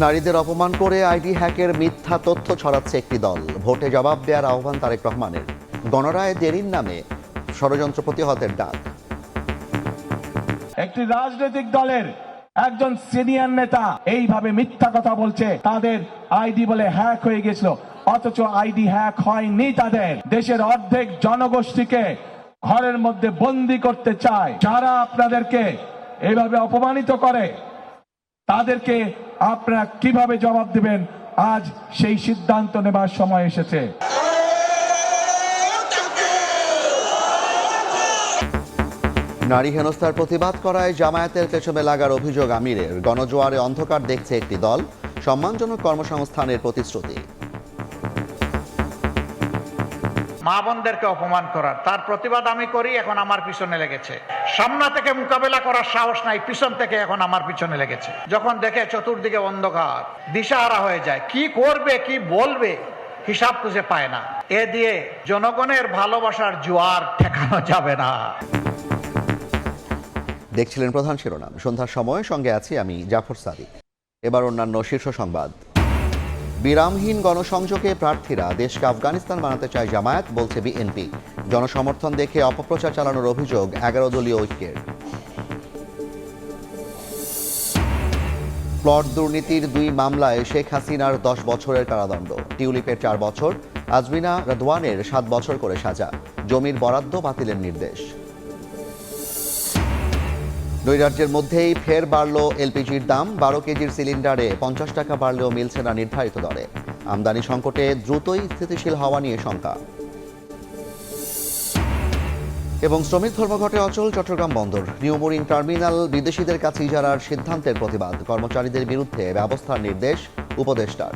নারীদের অপমান করে আইডি হ্যাকের মিথ্যা তথ্য ছড়াচ্ছে একটি দল। ভোটে জবাব দেওয়ার আহ্বান তারেক রহমানের। গণরায় দেরির নামে ষড়যন্ত্র প্রতিহতের ডাক। একটি রাজনৈতিক দলের একজন সিনিয়র নেতা এইভাবে মিথ্যা কথা বলছে, তাদের আইডি বলে হ্যাক হয়ে গেছিল, অথচ আইডি হ্যাক হয়নি। তাদের দেশের অর্ধেক জনগোষ্ঠীকে ঘরের মধ্যে বন্দী করতে চায়। যারা আপনাদেরকে এইভাবে অপমানিত করে তাদেরকে আপনারা কিভাবে জবাব দিবেন, আজ সেই সিদ্ধান্ত নেবার সময় এসেছে। নারী হেনস্থার প্রতিবাদ করায় জামায়াতের পেছনে লাগার অভিযোগ আমিরের। গণজোয়ারে অন্ধকার দেখছে একটি দল, সম্মানজনক কর্মসংস্থানের প্রতিশ্রুতি। মা বোনদেরকে অপমান করার তার প্রতিবাদ আমি করি, এখন আমার পিছনে লেগেছে। সামনা থেকে মোকাবেলা করার সাহস নাই, পিছন থেকে এখন আমার পিছনে লেগেছে। যখন দেখে চতুর্দিকে অন্ধকার, দিশাহারা হয়ে যায়, কি করবে কি বলবে হিসাব খুঁজে পায় না। এ দিয়ে জনগণের ভালোবাসার জোয়ার ঠেকানো যাবে না। দেখছিলেন প্রধান শিরোনাম। সন্ধ্যার সময় সঙ্গে আছি আমি জাফর সাদিক। এবার অন্যান্য শীর্ষ সংবাদ। বিরামহীন গণসংযোগে প্রার্থীরা দেশকে আফগানিস্তান বানাতে চায় জামায়াত, বলছে বিএনপি। জনসমর্থন দেখে অপপ্রচার চালানোর অভিযোগ 11 দলীয় ঐক্যের। প্লট দুর্নীতির 2 মামলায় শেখ হাসিনার 10 বছরের কারাদণ্ড, টিউলিপের 4 বছর, আজমিনা রদওয়ানের 7 বছর করে সাজা। জমির বরাদ্দ বাতিলের নির্দেশ। নৈরাজ্যের মধ্যেই ফের বাড়ল এলপিজির দাম। 12 কেজির সিলিন্ডারে 50 টাকা বাড়লেও মিলছে না নির্ধারিত দরে। আমদানি সংকটে দ্রুতই স্থিতিশীল হওয়া নিয়ে শঙ্কা। এবং শ্রমিক ধর্মঘটে অচল চট্টগ্রাম বন্দর। নিউ বোরিং টার্মিনাল বিদেশিদের কাছে ইজারার সিদ্ধান্তের প্রতিবাদ। কর্মচারীদের বিরুদ্ধে ব্যবস্থার নির্দেশ উপদেষ্টার।